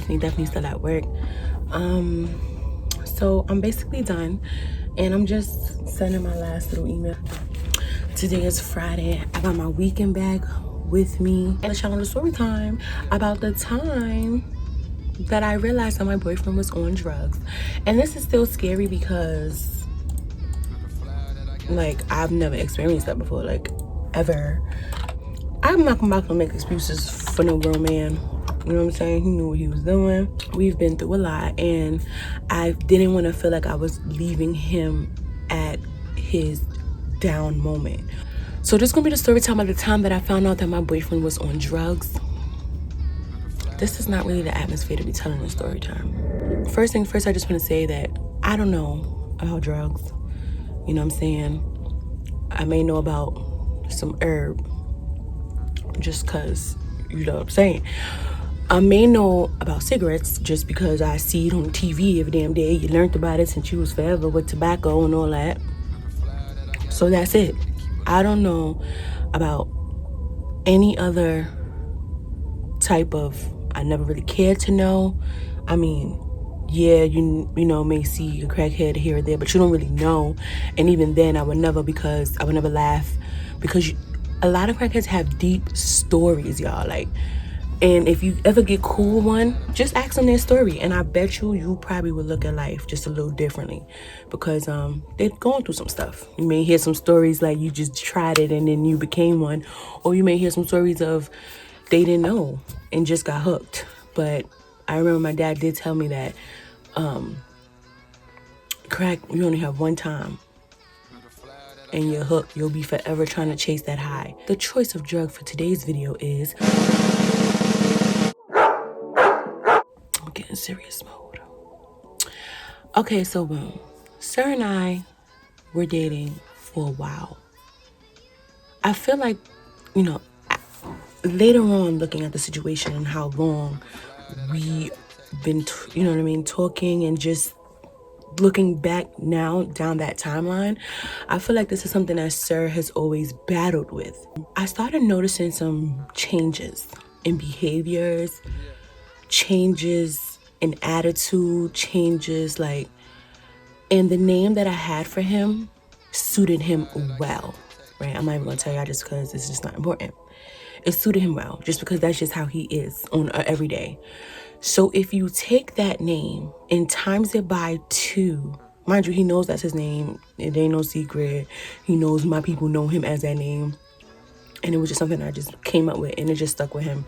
definitely still at work. So I'm basically done, and I'm just sending my last little email. Today is Friday. I got my weekend bag with me. I'll let y'all know the story time about the time that I realized that my boyfriend was on drugs. And this is still scary because, like, I've never experienced that before, like, ever. I'm not gonna make excuses for no grown man. You know what I'm saying? He knew what he was doing. We've been through a lot, and I didn't want to feel like I was leaving him at his down moment. So this is gonna be the story time of the time that I found out that my boyfriend was on drugs. This is not really the atmosphere to be telling a story time. First thing first, I just want to say that I don't know about drugs. You know what I'm saying? I may know about some herb just because, you know what I'm saying? I may know about cigarettes just because I see it on TV every damn day. You learned about it since you was forever with tobacco and all that. So that's it. I don't know about any other type of, I never really cared to know. I mean, yeah, you know, may see a crackhead here or there, but you don't really know. And even then, I would never laugh, because a lot of crackheads have deep stories, y'all. Like, and if you ever get cool with one, just ask them their story, and I bet you probably would look at life just a little differently, because they're going through some stuff. You may hear some stories like you just tried it and then you became one, or you may hear some stories of they didn't know and just got hooked. But I remember my dad did tell me that crack, you only have one time, and you're hooked. You'll be forever trying to chase that high. The choice of drug for today's video is, I'm getting serious mode. Okay, so boom. Sir and I were dating for a while. I feel like, you know, later on, looking at the situation and how long we been, you know what I mean, talking, and just looking back now down that timeline, I feel like this is something that Sir has always battled with. I started noticing some changes in behaviors, changes in attitude, changes like, and the name that I had for him suited him well, right? I'm not even gonna tell y'all just because it's just not important. It suited him well, just because that's just how he is on every day. So if you take that name and times it by 2, mind you, he knows that's his name. It ain't no secret. He knows my people know him as that name. And it was just something I just came up with, and it just stuck with him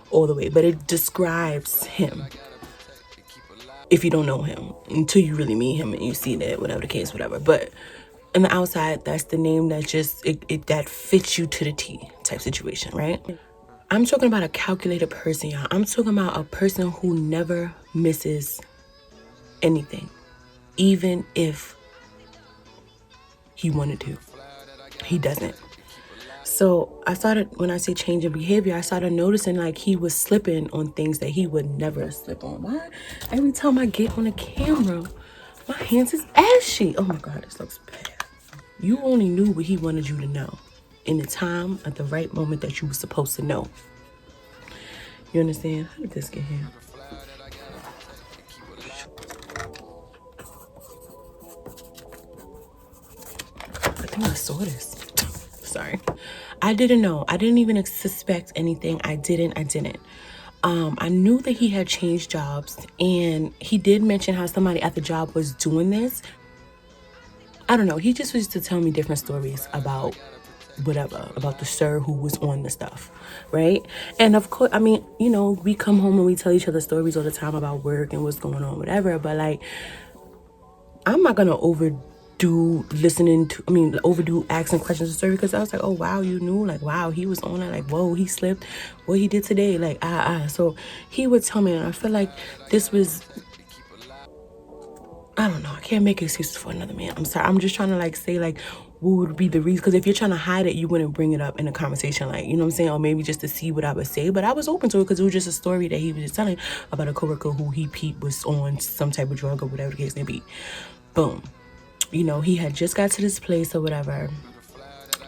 all the way. But it describes him if you don't know him, until you really meet him and you see that, whatever the case, whatever. But on the outside, that's the name that just, that fits you to the T type situation, right? I'm talking about a calculated person, y'all. I'm talking about a person who never misses anything, even if he wanted to. He doesn't. So I started, when I say change in behavior, I started noticing like he was slipping on things that he would never slip on. Why? Every time I get on the camera, my hands is ashy. Oh my God, this looks bad. You only knew what he wanted you to know in the time, at the right moment that you were supposed to know. You understand? How did this get here? I think I saw this. Sorry. I didn't know. I didn't even suspect anything. I didn't. I knew that he had changed jobs, and he did mention how somebody at the job was doing this. I don't know. He just used to tell me different stories about whatever, about the sir who was on the stuff, right? And of course, I mean, you know, we come home and we tell each other stories all the time about work and what's going on, whatever. But like, I'm not gonna overdo asking questions of sir, because I was like, oh wow, you knew, like wow, he was on it, like whoa, he slipped, what he did today, like so he would tell me, and I feel like this was, I don't know, I can't make excuses for another man. I'm sorry. I'm just trying to like say like would be the reason? Because if you're trying to hide it, you wouldn't bring it up in a conversation, like, you know what I'm saying? Or maybe just to see what I would say. But I was open to it because it was just a story that he was just telling about a coworker who he peeped was on some type of drug or whatever the case may be. Boom. You know, he had just got to this place or whatever.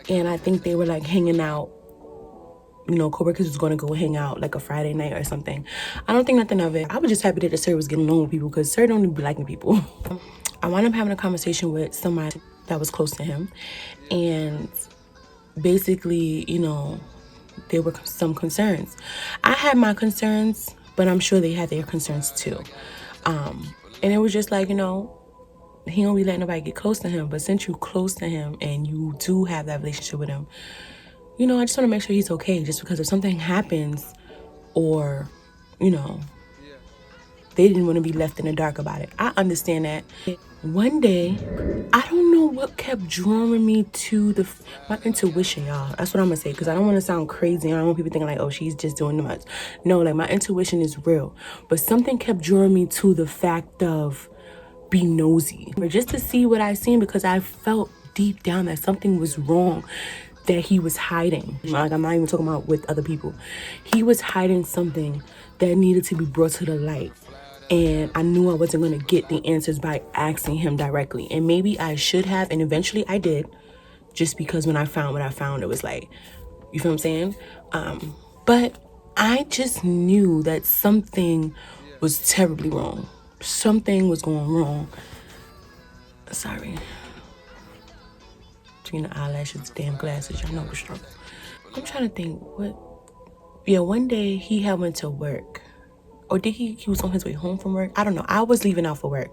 And I think they were like hanging out. You know, coworkers was going to go hang out like a Friday night or something. I don't think nothing of it. I was just happy that the sir was getting along with people because sir don't even be liking people. I wound up having a conversation with somebody that was close to him. And basically, you know, there were some concerns. I had my concerns, but I'm sure they had their concerns too. And it was just like, you know, he don't be letting nobody get close to him. But since you close to him and you do have that relationship with him, you know, I just want to make sure he's okay. Just because if something happens or, you know, they didn't want to be left in the dark about it. I understand that. One day, I don't know what kept drawing me to my intuition, y'all. That's what I'm going to say, because I don't want to sound crazy. I don't want people thinking like, oh, she's just doing too much. No, like my intuition is real. But something kept drawing me to the fact of be nosy. Just to see what I seen, because I felt deep down that something was wrong that he was hiding. Like, I'm not even talking about with other people. He was hiding something that needed to be brought to the light. And I knew I wasn't going to get the answers by asking him directly. And maybe I should have, and eventually I did. Just because when I found what I found, it was like, you feel what I'm saying? But I just knew that something was terribly wrong. Something was going wrong. Sorry. Between the eyelashes, damn glasses, y'all know the struggle. I'm trying to think what. Yeah, one day he had went to work. Or did he was on his way home from work? I don't know. I was leaving out for work.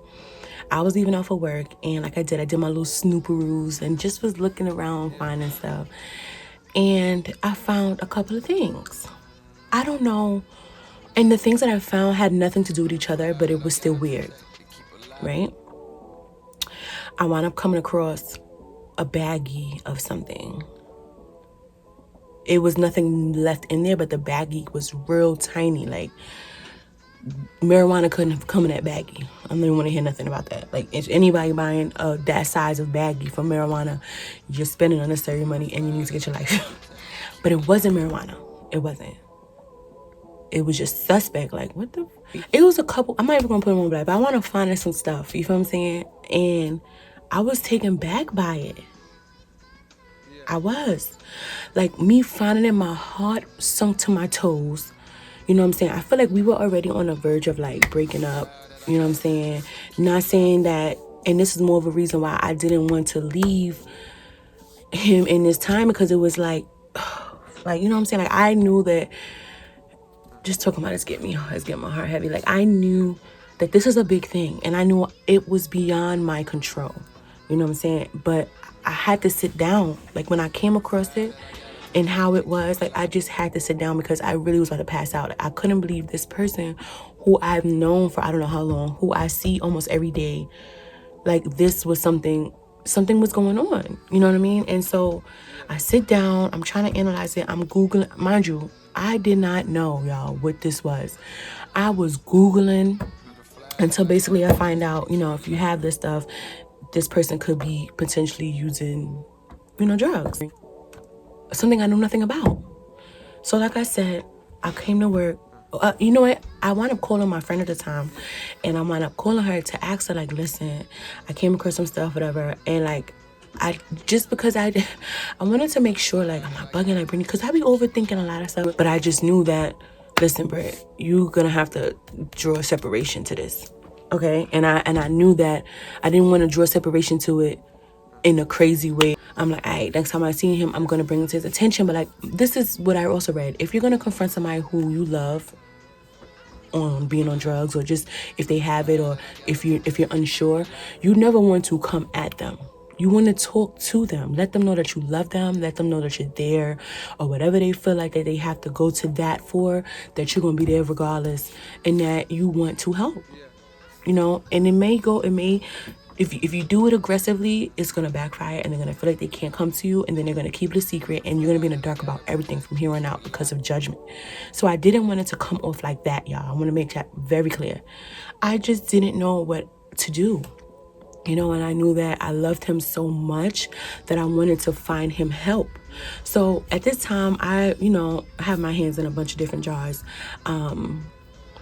And like I did my little snooperoos and just was looking around, finding stuff. And I found a couple of things. I don't know. And the things that I found had nothing to do with each other, but it was still weird, right? I wound up coming across a baggie of something. It was nothing left in there, but the baggie was real tiny. Like, marijuana couldn't have come in that baggie. I don't even want to hear nothing about that. Like, if anybody buying that size of baggie for marijuana, you're spending unnecessary money and you need to get your life. But it wasn't marijuana. It wasn't. It was just suspect. Like, what the? It was a couple. I'm not even gonna put them on black, but I want to find some stuff. You feel what I'm saying? And I was taken back by it. I was. Like, me finding it, my heart sunk to my toes. You know what I'm saying? I feel like we were already on the verge of like breaking up. You know what I'm saying? Not saying that, and this is more of a reason why I didn't want to leave him in this time, because it was like, you know what I'm saying? Like, I knew that, just talking about it's getting my heart heavy. Like, I knew that this is a big thing, and I knew it was beyond my control. You know what I'm saying? But I had to sit down. Like, when I came across it and how it was, like, I just had to sit down because I really was about to pass out. Like, I couldn't believe this person who I've known for I don't know how long, who I see almost every day, like, this was something was going on. You know what I mean? And so I sit down, I'm trying to analyze it. I'm Googling. Mind you, I did not know, y'all, what this was. I was Googling until basically I find out, you know, if you have this stuff, this person could be potentially using, you know, drugs. Something I knew nothing about. So like I said, I came to work. You know what? I wound up calling my friend at the time, and I wound up calling her to ask her, like, listen, I came across some stuff, whatever. And like, because I wanted to make sure, like, I'm not bugging, like, Brittany, because I be overthinking a lot of stuff. But I just knew that, listen, Britt, you're gonna have to draw a separation to this, okay? And I knew that I didn't want to draw separation to it in a crazy way. I'm like, all right, next time I see him, I'm gonna bring it to his attention. But like, this is what I also read. If you're gonna confront somebody who you love on being on drugs, or just if they have it, or if you're unsure, you never want to come at them. You want to talk to them. Let them know that you love them. Let them know that you're there, or whatever they feel like that they have to go to that for, that you're gonna be there regardless, and that you want to help. You know, and if you do it aggressively, it's going to backfire, and they're going to feel like they can't come to you, and then they're going to keep it a secret, and you're going to be in the dark about everything from here on out because of judgment. So I didn't want it to come off like that, y'all. I want to make that very clear. I just didn't know what to do. you know, and I knew that I loved him so much that I wanted to find him help. So at this time, I, you know, have my hands in a bunch of different jars.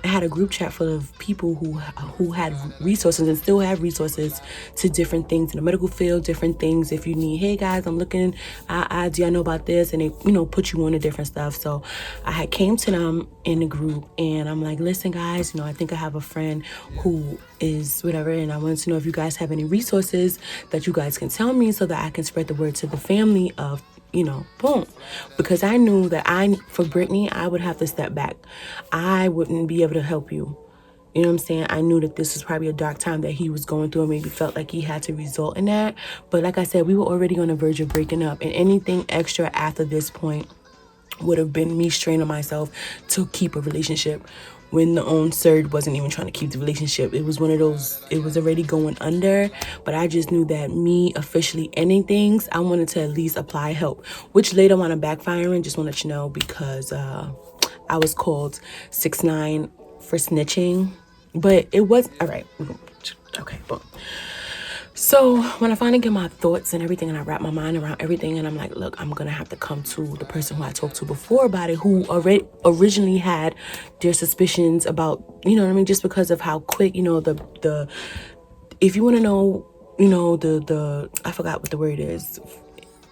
I had a group chat full of people who had resources and still have resources to different things in the medical field, different things. If you need, hey guys, I'm looking, do y'all know about this? And they, you know, put you on to different stuff. So I had came to them in the group and I'm like, listen guys, you know, I think I have a friend who is whatever, and I wanted to know if you guys have any resources that you guys can tell me so that I can spread the word to the family of, you know, boom. Because I knew that for Brittany, I would have to step back. I wouldn't be able to help you. You know what I'm saying? I knew that this was probably a dark time that he was going through and maybe felt like he had to result in that. But like I said, we were already on the verge of breaking up, and anything extra after this point would have been me straining myself to keep a relationship when the own Surd wasn't even trying to keep the relationship. It was one of those, it was already going under, but I just knew that me officially ending things, I wanted to at least apply help, which later wound up backfiring. Just want to let you know, because I was called 6'9" for snitching, but it was, all right, okay, boom. So when I finally get my thoughts and everything and I wrap my mind around everything and I'm like, look, I'm gonna have to come to the person who I talked to before about it, who already originally had their suspicions about, you know what I mean, just because of how quick, you know, the if you want to know, you know, the I forgot what the word is,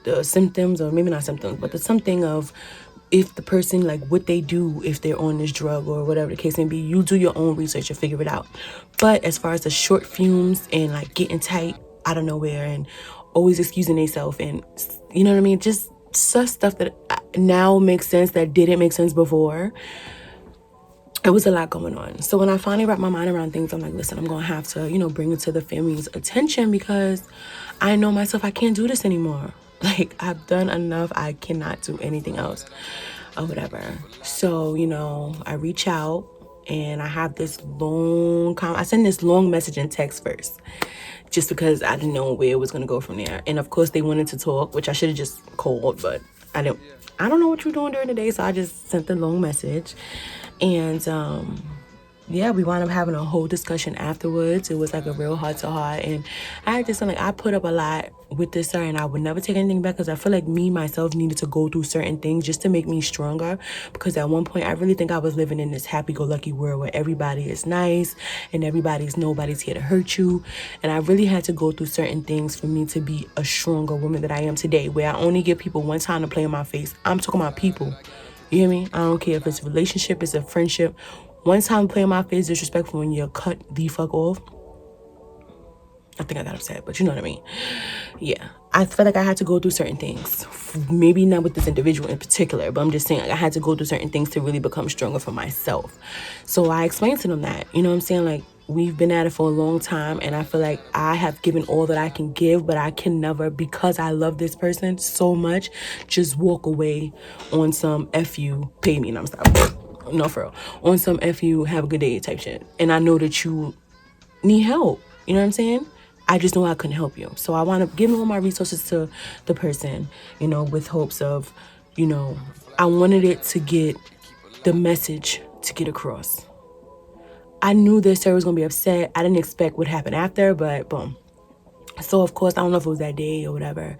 the symptoms, or maybe not symptoms, but the something of if the person, like what they do if they're on this drug or whatever the case may be. You do your own research and figure it out. But as far as the short fumes and like getting tight out of nowhere and always excusing themselves and, you know what I mean, just such stuff that now makes sense that didn't make sense before. It was a lot going on. So when I finally wrapped my mind around things, I'm like, listen, I'm gonna have to, you know, bring it to the family's attention, because I know myself, I can't do this anymore. Like, I've done enough. I cannot do anything else or whatever. So, you know, I reach out and I have this I send this long message and text first, just because I didn't know where it was going to go from there. And of course they wanted to talk, which I should have just called, but I don't know what you're doing during the day. So I just sent the long message. And, yeah, we wound up having a whole discussion afterwards. It was like a real heart to heart. And I had this, like, I put up a lot with this, sir, and I would never take anything back, because I feel like me, myself, needed to go through certain things just to make me stronger. Because at one point, I really think I was living in this happy-go-lucky world where everybody is nice and nobody's here to hurt you. And I really had to go through certain things for me to be a stronger woman that I am today, where I only give people one time to play in my face. I'm talking about people. You hear me? I don't care if it's a relationship, it's a friendship. One time playing my face disrespectful when you're cut the fuck off. I think I got upset, but you know what I mean. Yeah, I felt like I had to go through certain things. Maybe not with this individual in particular, but I'm just saying, like, I had to go through certain things to really become stronger for myself. So I explained to them that, you know what I'm saying? Like, we've been at it for a long time, and I feel like I have given all that I can give, but I can never, because I love this person so much, just walk away on some F you, pay me, and I'm sorry. No, for real. On some F you, have a good day type shit. And I know that you need help. You know what I'm saying? I just know I couldn't help you. So I want to give all my resources to the person, you know, with hopes of, you know, I wanted it to get the message to get across. I knew this sir was going to be upset. I didn't expect what happened after, but boom. So, of course, I don't know if it was that day or whatever,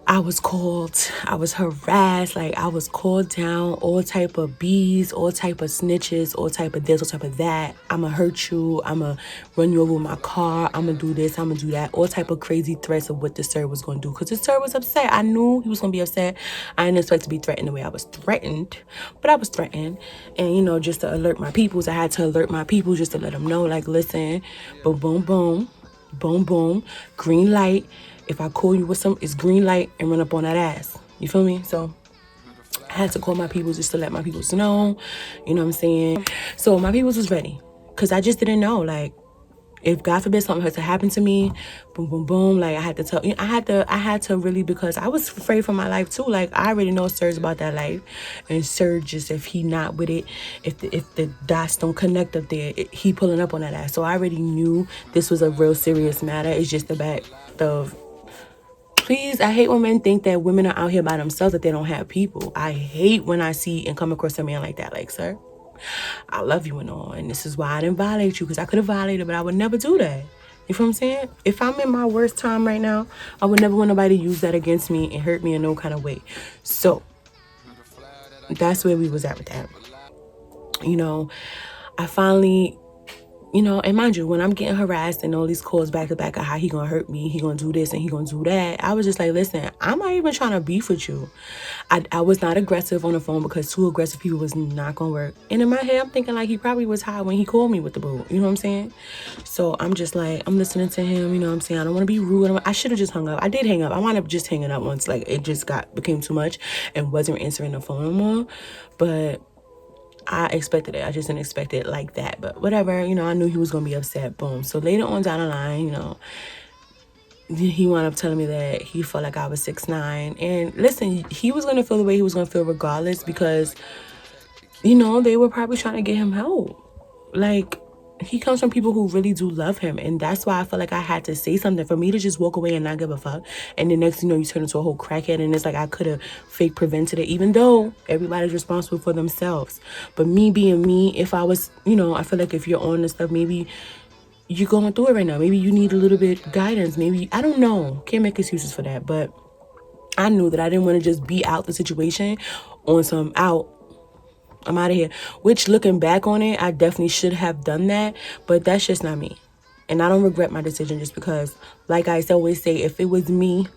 I was called, I was harassed, like I was called down, all type of B's, all type of snitches, all type of this, all type of that. I'ma hurt you, I'ma run you over with my car, I'ma do this, I'ma do that. All type of crazy threats of what the sir was gonna do. Because the sir was upset. I knew he was gonna be upset. I didn't expect to be threatened the way I was threatened, but I was threatened. And you know, just to alert my peoples, I had to alert my people just to let them know, like, listen, boom, boom, boom, boom, boom, green light. If I call you with some, it's green light and run up on that ass. You feel me? So I had to call my people just to let my people know, you know what I'm saying? So my people was ready, because I just didn't know, like, if God forbid something had to happen to me, boom, boom, boom, like I had to tell, you know, I had to really, because I was afraid for my life too. Like, I already know Sir's about that life, and Sir, just if he not with it, if the dots don't connect up there, he pulling up on that ass. So I already knew this was a real serious matter. It's just the fact of, please, I hate when men think that women are out here by themselves, that they don't have people. I hate when I see and come across a man like that. Like, sir, I love you and all, and this is why I didn't violate you, because I could have violated, but I would never do that. You feel what I'm saying? If I'm in my worst time right now, I would never want nobody to use that against me and hurt me in no kind of way. So that's where we was at with that. You know, I finally, you know, and mind you, when I'm getting harassed and all these calls back to back of how he gonna hurt me, he gonna do this and he gonna do that, I was just like, listen, I'm not even trying to beef with you. I was not aggressive on the phone because two aggressive people was not gonna work. And in my head, I'm thinking like he probably was high when he called me with the boo. You know what I'm saying? So I'm just like, I'm listening to him. You know what I'm saying? I don't want to be rude. I should have just hung up. I did hang up. I wound up just hanging up once. Like it just became too much and wasn't answering the phone no more. But I expected it. I just didn't expect it like that. But whatever, you know, I knew he was going to be upset. Boom. So later on down the line, you know, he wound up telling me that he felt like I was 6'9". And listen, he was going to feel the way he was going to feel regardless because, you know, they were probably trying to get him help. Like, he comes from people who really do love him. And that's why I felt like I had to say something. For me to just walk away and not give a fuck. And the next thing you know, you turn into a whole crackhead. And it's like I could have fake prevented it. Even though everybody's responsible for themselves. But me being me, if I was, you know, I feel like if you're on this stuff, maybe you're going through it right now. Maybe you need a little bit guidance. Maybe, I don't know. Can't make excuses for that. But I knew that I didn't want to just be out the situation on some out. I'm out of here. Which, looking back on it, I definitely should have done that. But that's just not me. And I don't regret my decision just because, like I always say, if it was me,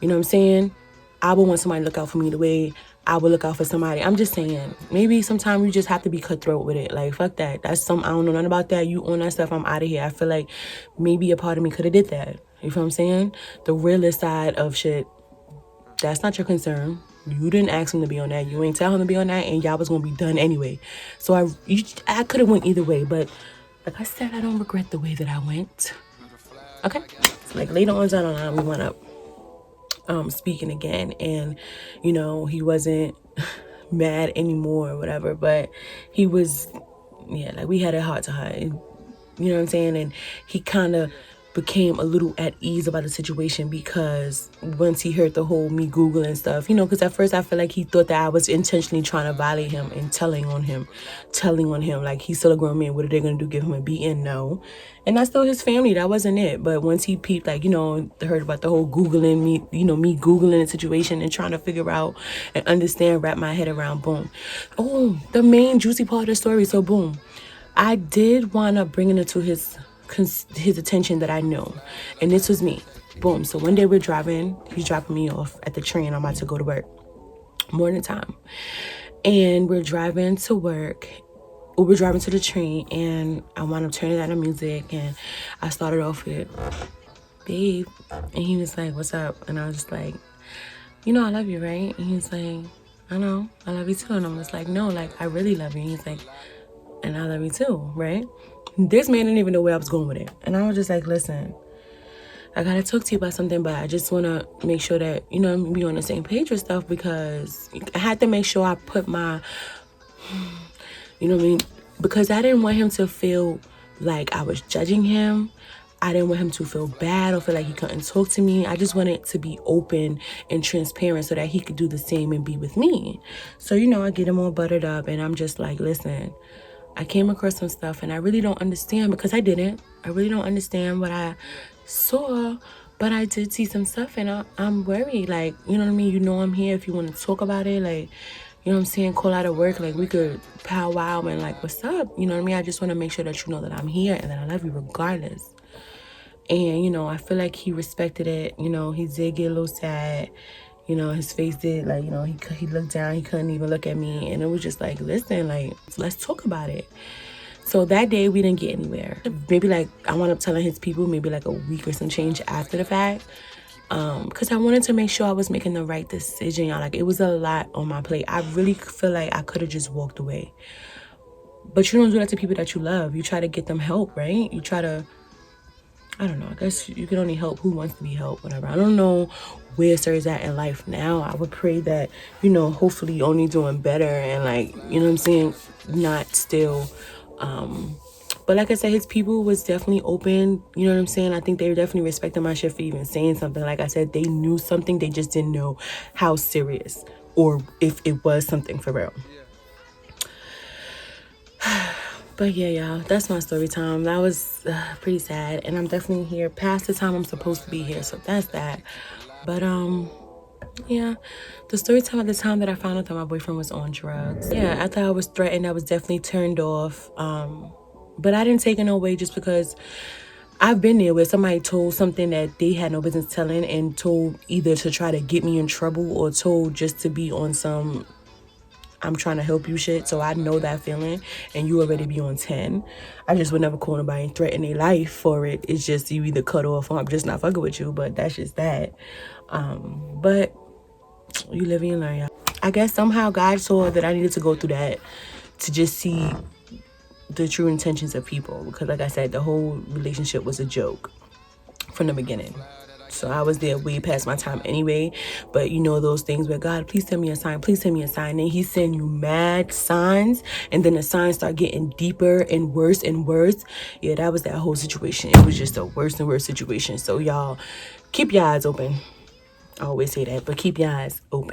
you know what I'm saying, I would want somebody to look out for me the way I would look out for somebody. I'm just saying, maybe sometimes you just have to be cutthroat with it. Like, fuck that. That's I don't know nothing about that. You own that stuff. I'm out of here. I feel like maybe a part of me could have did that. You feel what I'm saying? The realist side of shit, that's not your concern. You didn't ask him to be on that. You ain't tell him to be on that, and y'all was gonna be done anyway. So I could have went either way, but like I said, I don't regret the way that I went. Okay, so like later on down the line, we went up speaking again, and you know he wasn't mad anymore or whatever, but he was, yeah, like we had a heart to heart. You know what I'm saying? And he kind of became a little at ease about the situation because once he heard the whole me Googling stuff, you know, because at first I feel like he thought that I was intentionally trying to violate him and telling on him, like he's still a grown man. What are they going to do? Give him a beating? No. And that's still his family. That wasn't it. But once he peeped, like, you know, heard about the whole Googling me, you know, me Googling the situation and trying to figure out and understand, wrap my head around, boom. Oh, the main juicy part of the story. So boom. I did wind up bringing it to his attention that I know. And this was me. Boom. So one day we're driving. He's dropping me off at the train. I'm about to go to work. Morning time. And we're driving to work. We're driving to the train. And I wound up turning down the music. And I started off with, babe. And he was like, what's up? And I was just like, you know I love you, right? And he was like, I know. I love you too. And I'm just like, no, like, I really love you. And he's like, and I love you too, right? This man didn't even know where I was going with it. And I was just like, listen, I gotta talk to you about something, but I just wanna make sure that, you know, we on the same page with stuff because I had to make sure I put my, you know what I mean? Because I didn't want him to feel like I was judging him. I didn't want him to feel bad or feel like he couldn't talk to me. I just wanted to be open and transparent so that he could do the same and be with me. So, you know, I get him all buttered up and I'm just like, listen, I came across some stuff and I really don't understand because I didn't. I really don't understand what I saw, but I did see some stuff and I'm worried. Like, you know what I mean? You know I'm here if you want to talk about it. Like, you know what I'm saying? Call out of work. Like, we could powwow and like, what's up? You know what I mean? I just want to make sure that you know that I'm here and that I love you regardless. And, you know, I feel like he respected it. You know, he did get a little sad. You know, his face did, like, you know, he looked down. He couldn't even look at me. And it was just like, listen, like, let's talk about it. So that day, we didn't get anywhere. Maybe, like, I wound up telling his people maybe, like, a week or some change after the fact. Because I wanted to make sure I was making the right decision, y'all. Like, it was a lot on my plate. I really feel like I could have just walked away. But you don't do that to people that you love. You try to get them help, right? You try to, I don't know, I guess you can only help who wants to be helped, whatever. I don't know where Sir's at in life now. I would pray that, you know, hopefully only doing better and, like, you know what I'm saying, not still, but like I said, his people was definitely open, you know what I'm saying? I think they were definitely respecting my shit for even saying something. Like I said, they knew something, they just didn't know how serious or if it was something for real. But yeah, y'all, that's my story time. That was pretty sad, and I'm definitely here past the time I'm supposed to be here, so that's that. But yeah, the story time at the time that I found out that my boyfriend was on drugs. Yeah, after I was threatened, I was definitely turned off. But I didn't take it no way, just because I've been there where somebody told something that they had no business telling, and told either to try to get me in trouble or told just to be on some I'm trying to help you shit. So I know that feeling, and you already be on 10. I just would never call nobody and threaten their life for it. It's just you either cut off or I'm just not fucking with you, but that's just that. But you live and you learn, y'all. I guess somehow God saw that I needed to go through that to just see the true intentions of people, because like I said, the whole relationship was a joke from the beginning. So I was there way past my time anyway. But you know those things where God, please tell me a sign, please tell me a sign. And he's sending you mad signs, and then the signs start getting deeper and worse and worse. Yeah, that was that whole situation. It was just a worse and worse situation. So y'all, keep your eyes open. I always say that, but keep your eyes open.